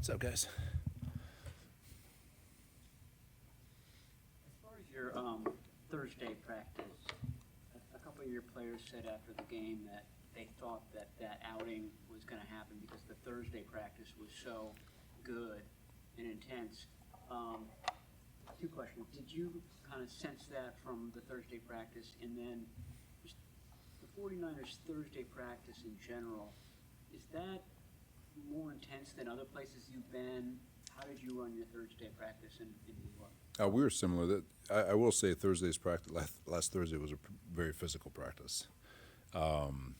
What's up, guys? As far as your Thursday practice, a couple of your players said after the game that they thought that outing was going to happen because the Thursday practice was so good and intense. Two questions. Did you kind of sense that from the Thursday practice? And then just the 49ers Thursday practice in general, is that more intense than other places you've been? How did you run your Thursday practice in New York? We were similar. I will say Thursday's practice, last Thursday was a very physical practice. And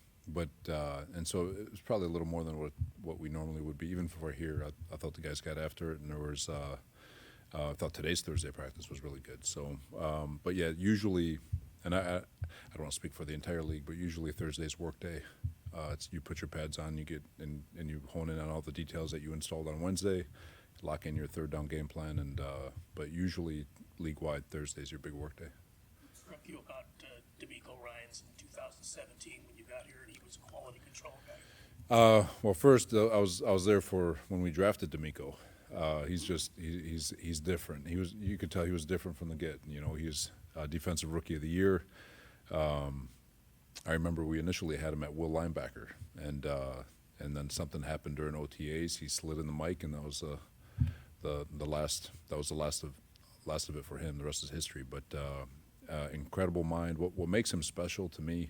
so it was probably a little more than what we normally would be. Even for here, I thought the guys got after it, and there was, I thought today's Thursday practice was really good. So, but yeah, usually, and I don't want to speak for the entire league, but usually Thursday's work day. It's you put your pads on, you get and you hone in on all the details that you installed on Wednesday, lock in your third down game plan, and but usually league-wide Thursday's your big work day. What struck you about DeMeco Ryans in 2017 when you got here and he was a quality control guy? Well, first I was there for when we drafted DeMeco. He's different. You could tell he was different from the get. You know, he's defensive rookie of the year. I remember we initially had him at will linebacker, and then something happened during OTAs. He slid in the mic, and that was the last of it for him. The rest is history. But incredible mind. What makes him special to me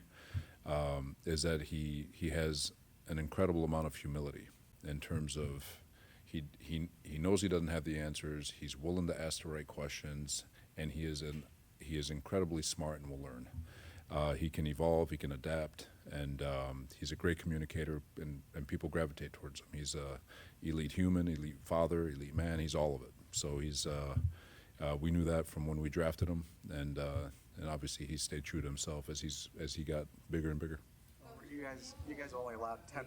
is that he has an incredible amount of humility in terms of he knows he doesn't have the answers. He's willing to ask the right questions, and he is incredibly smart and will learn. He can evolve, he can adapt, and he's a great communicator, and people gravitate towards him. He's a elite human, elite father, elite man. He's all of it. So we knew that from when we drafted him, and obviously he stayed true to himself as he got bigger and bigger. You guys only allowed 10.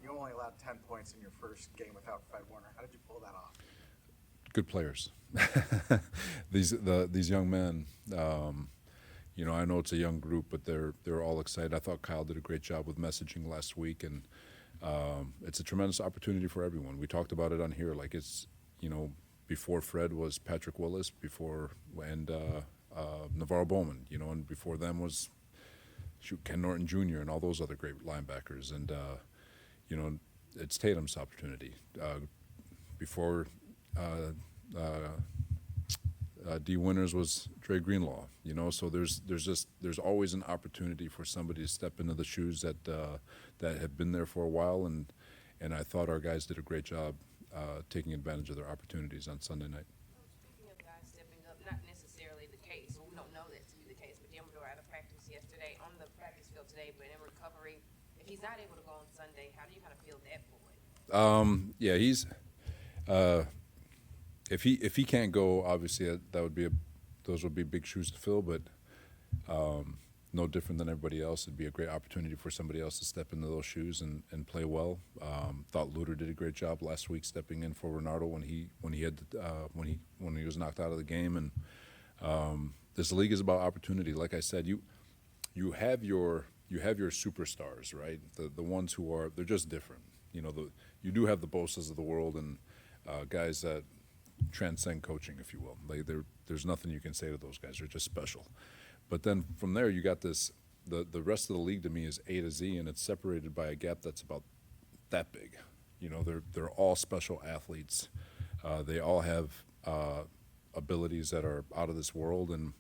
You only allowed 10 points in your first game without Fred Warner. How did you pull that off? Good players. These young men. You know, I know it's a young group, but they're all excited. I thought Kyle did a great job with messaging last week, and it's a tremendous opportunity for everyone. We talked about it on here, like it's, you know, before Fred was Patrick Willis, and Navarro Bowman, you know, and before them was Ken Norton Jr. and all those other great linebackers, and you know, it's Tatum's opportunity. Before D. Winters was Dre Greenlaw, you know, so there's always an opportunity for somebody to step into the shoes that have been there for a while, and I thought our guys did a great job taking advantage of their opportunities on Sunday night. Speaking of guys stepping up, not necessarily the case, we don't know that to be the case, but Demeco out of practice yesterday, on the practice field today, but in recovery, if he's not able to go on Sunday, how do you kind of feel that for him? Yeah, he's if he can't go, obviously those would be big shoes to fill, but no different than everybody else. It'd be a great opportunity for somebody else to step into those shoes and play well. Thought Luter did a great job last week stepping in for Renardo when he was knocked out of the game. And this league is about opportunity. Like I said, you have your superstars, right? The ones they're just different. You know, you do have the Bosas of the world and guys that transcend coaching, if you will. Like there's nothing you can say to those guys. They're just special. But then from there, you got this. The rest of the league to me is A to Z, and it's separated by a gap that's about that big. You know, they're all special athletes. They all have abilities that are out of this world, and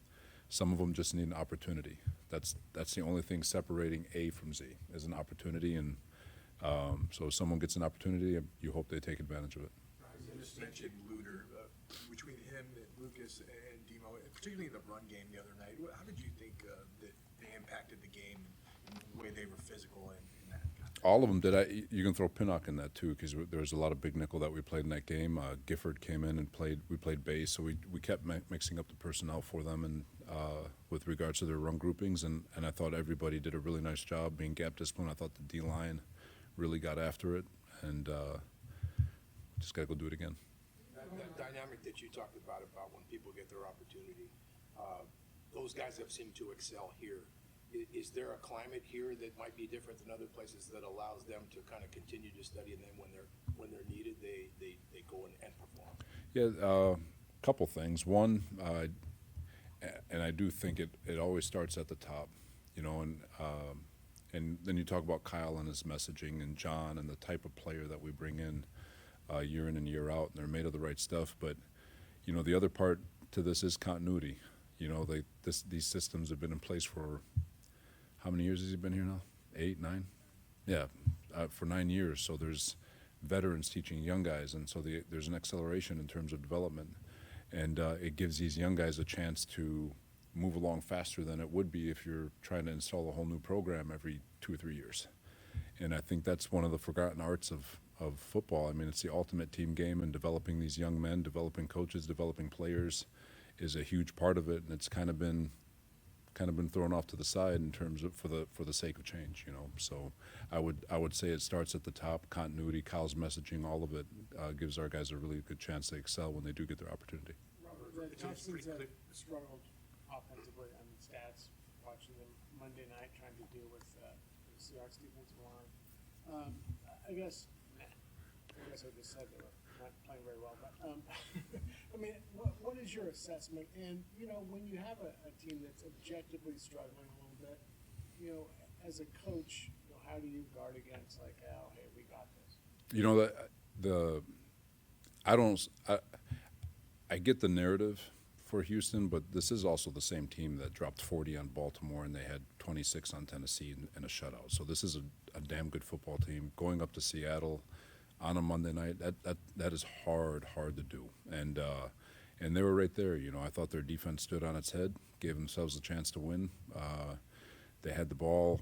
some of them just need an opportunity. That's the only thing separating A from Z is an opportunity, and so if someone gets an opportunity, you hope they take advantage of it. You just mentioned Luter. Between him and Lucas and Demo, particularly in the run game the other night, how did you think that they impacted the game and the way they were physical in that? All of them did. You can throw Pinnock in that too, because there was a lot of big nickel that we played in that game. Gifford came in and we played base, so we kept mixing up the personnel for them and with regards to their run groupings, and I thought everybody did a really nice job being gap disciplined. I thought the D-line really got after it, and just got to go do it again. That dynamic that you talked about when people get their opportunity, those guys have seemed to excel here. Is there a climate here that might be different than other places that allows them to kind of continue to study, and then when they're needed, they Yeah, couple things. One, and I do think it always starts at the top, you know, and then you talk about Kyle and his messaging and John and the type of player that we bring in year in and year out, and they're made of the right stuff. But, you know, the other part to this is continuity. You know, these systems have been in place for, how many years has he been here now? 8, 9? Yeah, for 9 years. So there's veterans teaching young guys, and so there's an acceleration in terms of development. And it gives these young guys a chance to move along faster than it would be if you're trying to install a whole new program every 2 or 3 years. And I think that's one of the forgotten arts of football. I mean, it's the ultimate team game, and developing these young men, developing coaches, developing players is a huge part of it, and it's kind of been thrown off to the side in terms of for the sake of change, you know. So I would say it starts at the top. Continuity, Kyle's messaging, all of it gives our guys a really good chance to excel when they do get their opportunity. Robert, the Texans have struggled offensively on stats, watching them Monday night trying to deal with the Seahawks defensive line. I guess I just said they were not playing very well, but I mean, what is your assessment? And, you know, when you have a team that's objectively struggling a little bit, you know, as a coach, you know, how do you guard against, like, oh, hey, we got this? You know, I get the narrative for Houston, but this is also the same team that dropped 40 on Baltimore, and they had 26 on Tennessee in a shutout. So this is a damn good football team. Going up to Seattle on a Monday night, that is hard to do. And they were right there. You know, I thought their defense stood on its head, gave themselves a chance to win. They had the ball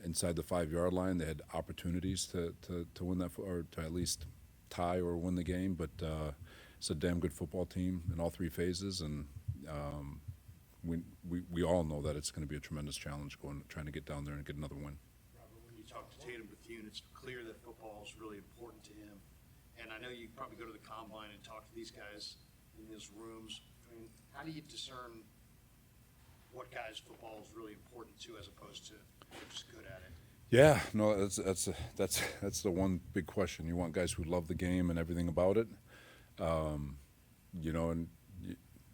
inside the 5-yard line. They had opportunities to win that, or to at least tie or win the game. But it's a damn good football team in all 3 phases, and we all know that it's going to be a tremendous challenge trying to get down there and get another win. Robert, when you talk to Tatum Bethune, it's clear that football is really important to him. And I know you probably go to the combine and talk to these guys in these rooms. I mean, how do you discern what guys football is really important to as opposed to they're just good at it? Yeah, no, that's the one big question. You want guys who love the game and everything about it. You know, and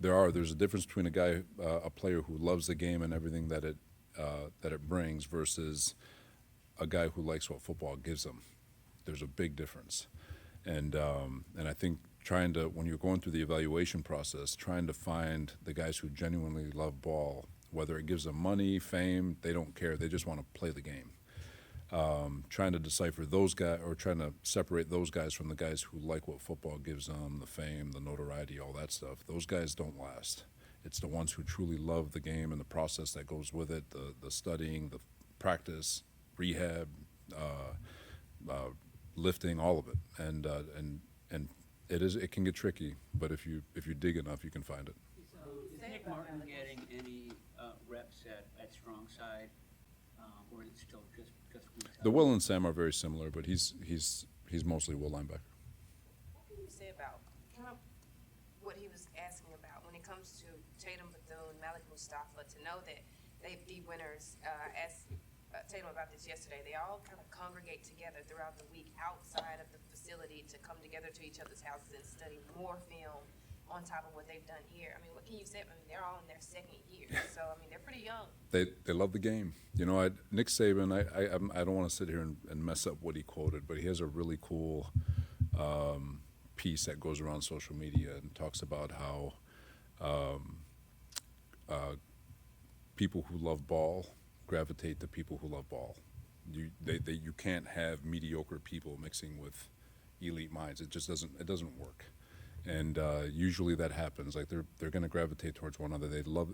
there's a difference between a player who loves the game and everything that it brings versus a guy who likes what football gives them. There's a big difference, and I think when you're going through the evaluation process, trying to find the guys who genuinely love ball, whether it gives them money, fame, they don't care. They just want to play the game. Trying to decipher those guys, or trying to separate those guys from the guys who like what football gives them, the fame, the notoriety, all that stuff. Those guys don't last. It's the ones who truly love the game and the process that goes with it, the studying, the practice, rehab, lifting, all of it. And it can get tricky, but if you dig enough, you can find it. So is Nick Martin getting any reps at strong side, or is it still just weak side? The Will and Sam are very similar, but he's mostly Will linebacker. What can you say about kind of what he was asking about when it comes to Tatum Bethune, Malik Mustafa, to know that they be winners? Asked Tatum about this yesterday. They all kind of congregate together throughout the week outside of the facility to come together to each other's houses and study more film on top of what they've done here. I mean, what can you say? I mean, they're all in their 2nd year, so I mean, they're pretty young. They love the game. You know, Nick Saban, I don't want to sit here and mess up what he quoted, but he has a really cool piece that goes around social media and talks about how people who love ball gravitate to people who love ball. You can't have mediocre people mixing with elite minds. It just doesn't work. And usually that happens. Like they're going to gravitate towards one another.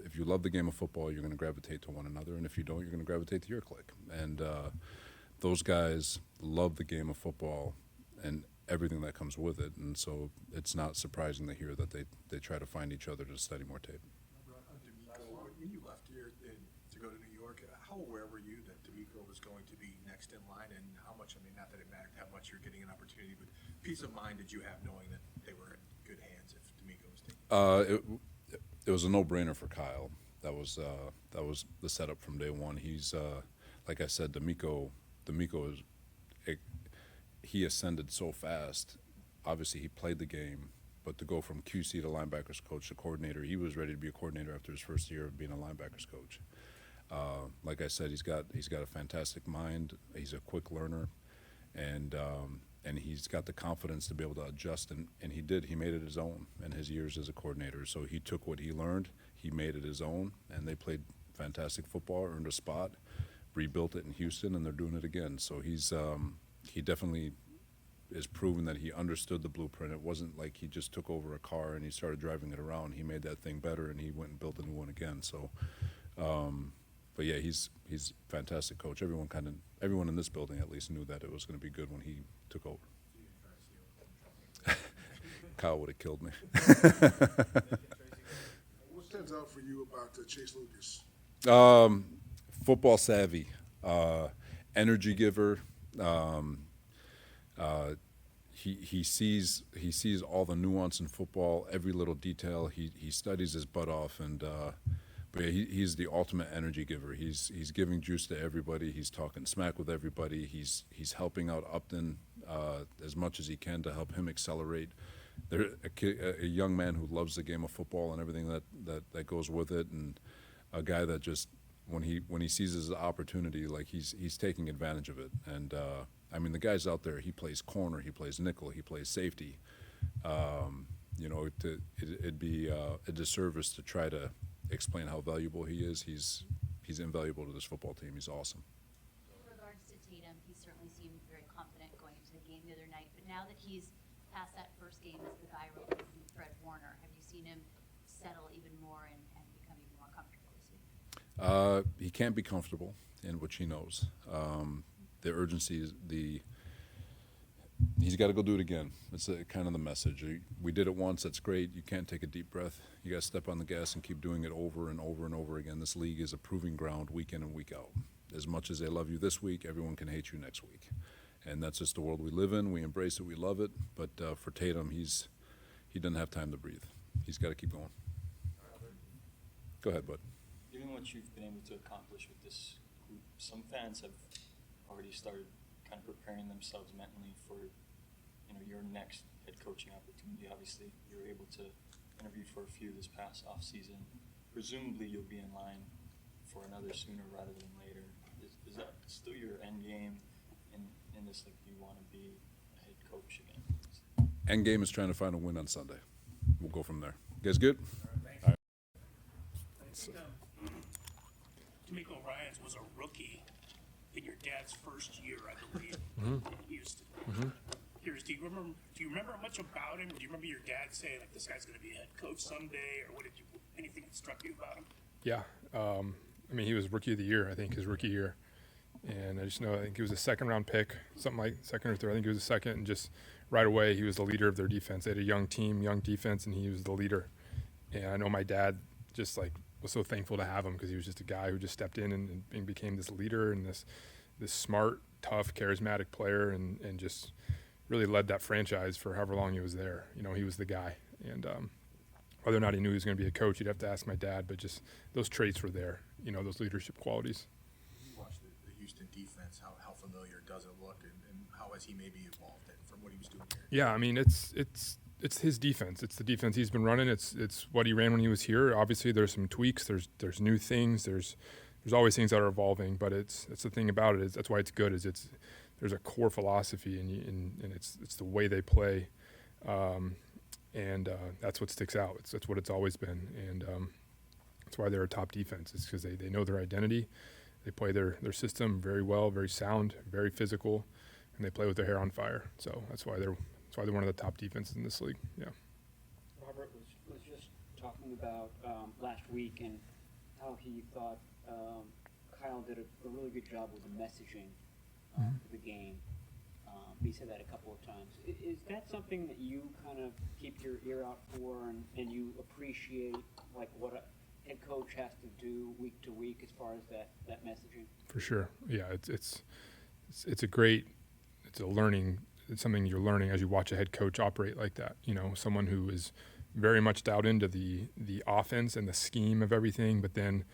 If you love the game of football, you're going to gravitate to one another, and if you don't, you're going to gravitate to your clique. And those guys love the game of football and everything that comes with it. And so it's not surprising to hear that they try to find each other to study more tape. DeMeco, when you left here to go to New York, how aware were you that DeMeco was going to be next in line, and how much? I mean, not that it mattered how much you're getting an opportunity, but peace of mind did you have knowing that they were in good hands if DeMeco was taken? It was a no-brainer for Kyle. That was the setup from day one. He's like I said, DeMeco he ascended so fast. Obviously, he played the game But to go from QC to linebackers coach to coordinator, he was ready to be a coordinator after his first year of being a linebackers coach. Like I said, he's got a fantastic mind. He's a quick learner, and he's got the confidence to be able to adjust. And he did. He made it his own in his years as a coordinator. So he took what he learned, he made it his own, and they played fantastic football, earned a spot, rebuilt it in Houston, and they're doing it again. So he definitely is proven that he understood the blueprint. It wasn't like he just took over a car and he started driving it around. He made that thing better, and he went and built a new one again. So, but yeah, he's a fantastic coach. Everyone in this building at least knew that it was going to be good when he took over. Kyle would have killed me. What stands out for you about Chase Lucas? Football savvy, energy giver. He sees all the nuance in football, every little detail. He studies his butt off, and but yeah, he's the ultimate energy giver. He's giving juice to everybody. He's talking smack with everybody. He's helping out Upton as much as he can to help him accelerate. They're a young man who loves the game of football and everything that goes with it, and a guy that just when he sees his opportunity, like he's taking advantage of it. And I mean, the guy's out there. He plays corner, he plays nickel, he plays safety. It'd be a disservice to try to explain how valuable he is. He's invaluable to this football team. He's awesome. In regards to Tatum, he certainly seemed very confident going into the game the other night. But now that he's past that first game as the guy replacing Fred Warner, have you seen him settle even more and become even more comfortable this week? He can't be comfortable in which he knows. The urgency is he's got to go do it again. It's kind of the message. We did it once, that's great. You can't take a deep breath. You got to step on the gas and keep doing it over and over and over again. This league is a proving ground week in and week out. As much as they love you this week, everyone can hate you next week. And that's just the world we live in. We embrace it, we love it. But for Tatum, he doesn't have time to breathe. He's got to keep going. Go ahead, bud. Given what you've been able to accomplish with this group, some fans have already started kind of preparing themselves mentally for, your next head coaching opportunity. Obviously, you were able to interview for a few this past off season. Presumably, you'll be in line for another sooner rather than later. Is that still your end game in this? Like, you want to be a head coach again? End game is trying to find a win on Sunday. We'll go from there. You guys good? DeMeco Ryans was a rookie in your dad's first year, I believe, in Houston. Curious, do you remember much about him? Do you remember your dad saying, like, this guy's going to be a head coach someday, or anything that struck you about him? Yeah, I mean, he was rookie of the year, I think, his rookie year. And I just know, I think he was a second-round pick, something like second or third. I think he was a second, and just right away he was the leader of their defense. They had a young team, young defense, and he was the leader. And I know my dad just, like, was so thankful to have him because he was just a guy who just stepped in and became this leader and this smart, tough, charismatic player and just really led that franchise for however long he was there. He was the guy. And whether or not he knew he was going to be a coach, you'd have to ask my dad, but just those traits were there, those leadership qualities. You watch the Houston defense, how familiar does it look, and how has he maybe evolved from what he was doing here? Yeah, I mean, it's his defense. It's the defense he's been running. It's what he ran when he was here. Obviously, there's some tweaks. There's new things. There's always things that are evolving. But it's the thing about it is that's why it's good. There's a core philosophy and it's the way they play, and that's what sticks out. That's what it's always been, and that's why they're a top defense. It's because they know their identity. They play their system very well, very sound, very physical, and they play with their hair on fire. So that's why they're one of the top defenses in this league. Yeah. Robert was just talking about last week and how he thought Kyle did a really good job with the messaging for the game. He said that a couple of times. Is that something that you kind of keep your ear out for and you appreciate, like, what a head coach has to do week to week as far as that messaging? For sure. Yeah, it's something you're learning as you watch a head coach operate like that. Someone who is very much dialed into the offense and the scheme of everything, but then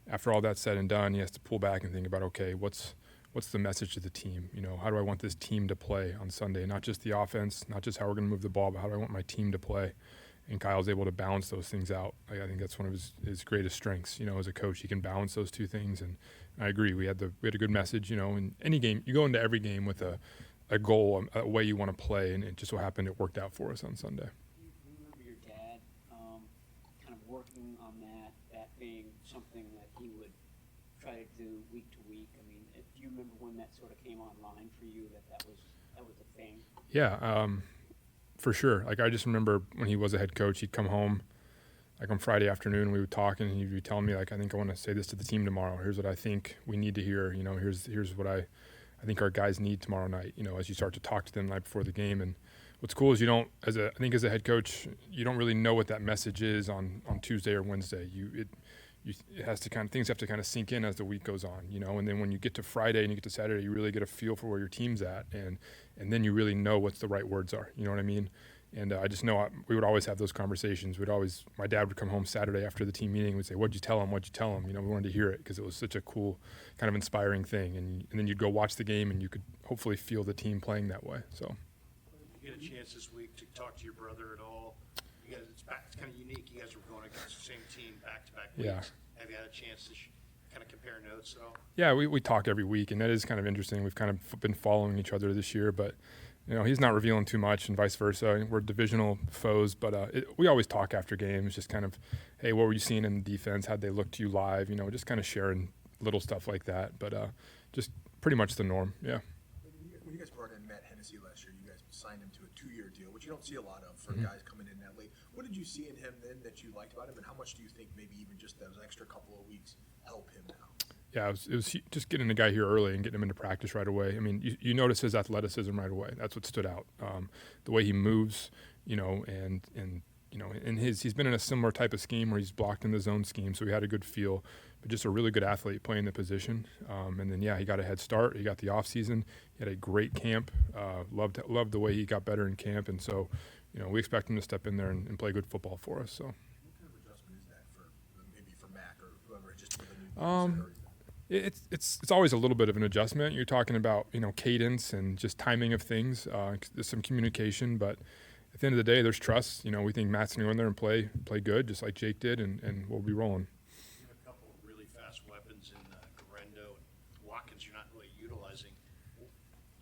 after all that's said and done, he has to pull back and think about, okay, what's what's the message to the team? You know, how do I want this team to play on Sunday? Not just the offense, not just how we're going to move the ball, but how do I want my team to play? And Kyle's able to balance those things out. I think that's one of his greatest strengths. You know, as a coach, he can balance those two things. And I agree. We had a good message. You know, in any game, you go into every game with a goal, a way you want to play, and it just so happened it worked out for us on Sunday. Do you remember your dad kind of working on that being something that he would try to do week to week? I mean, do you remember when that sort of came online for you, that was a thing? Yeah, for sure. Like, I just remember when he was a head coach, he'd come home, like on Friday afternoon, we would talk, and he'd be telling me, like, I think I want to say this to the team tomorrow. Here's what I think we need to hear. You know, here's what I think our guys need tomorrow night, you know, as you start to talk to them the night before the game. And what's cool is I think as a head coach, you don't really know what that message is on Tuesday or Wednesday. Things have to kind of sink in as the week goes on, you know, and then when you get to Friday and you get to Saturday, you really get a feel for where your team's at, and then you really know what the right words are, you know what I mean? And I just know we would always have those conversations. My dad would come home Saturday after the team meeting and would say, what'd you tell him? You know, we wanted to hear it because it was such a cool, kind of inspiring thing. And then you'd go watch the game and you could hopefully feel the team playing that way. So. You get a chance this week to talk to your brother at all? You guys, it's kind of unique. You guys were going against the same team back-to-back weeks. Yeah. Have you had a chance to kind of compare notes at all? Yeah, we talk every week, and that is kind of interesting. We've kind of been following each other this year, but you know, he's not revealing too much, and vice versa. We're divisional foes, but we always talk after games, just kind of, hey, what were you seeing in the defense? How'd they look to you live? You know, just kind of sharing little stuff like that, but just pretty much the norm, yeah. When you guys brought in Matt Hennessy last year, you guys signed him to a 2-year deal, which you don't see a lot of for guys coming in that late. What did you see in him then that you liked about him, and how much do you think maybe even just those extra couple of weeks help him now? Yeah, it was just getting the guy here early and getting him into practice right away. I mean, you notice his athleticism right away. That's what stood out. The way he moves, you know, and you know, he's been in a similar type of scheme where he's blocked in the zone scheme, so he had a good feel. But just a really good athlete playing the position. And then he got a head start. He got the off season. He had a great camp. Loved the way he got better in camp, and so you know, we expect him to step in there and play good football for us. So. What kind of adjustment is that for Mac or whoever just with a new It's always a little bit of an adjustment. You're talking about, you know, cadence and just timing of things. There's some communication, but at the end of the day, there's trust. You know, we think Matt's going to go in there and play good, just like Jake did, and we'll be rolling. You have a couple of really fast weapons in Garendo and Watkins you're not really utilizing.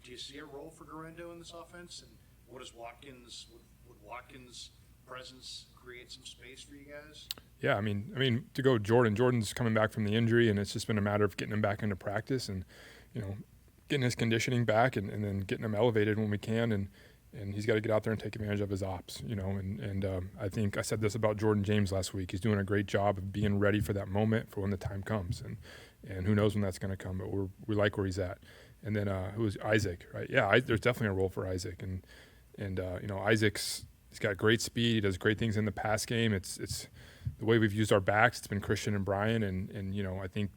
Do you see a role for Garendo in this offense? And what does Watkins presence create some space for you guys? Yeah, I mean, to go with Jordan's coming back from the injury, and it's just been a matter of getting him back into practice and, you know, getting his conditioning back and then getting him elevated when we can, and he's got to get out there and take advantage of his ops, you know, and I think I said this about Jordan James last week. He's doing a great job of being ready for that moment for when the time comes, and who knows when that's going to come, but we like where he's at. And then who's Isaac, right? Yeah, there's definitely a role for Isaac, and you know, he's got great speed. He does great things in the pass game. It's the way we've used our backs. It's been Christian and Brian, and you know, I think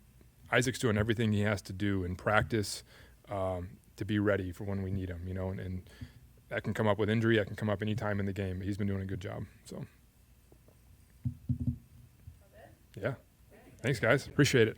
Isaac's doing everything he has to do in practice to be ready for when we need him. You know, and that can come up with injury. That can come up any time in the game. But he's been doing a good job. So, yeah, thanks guys. Appreciate it.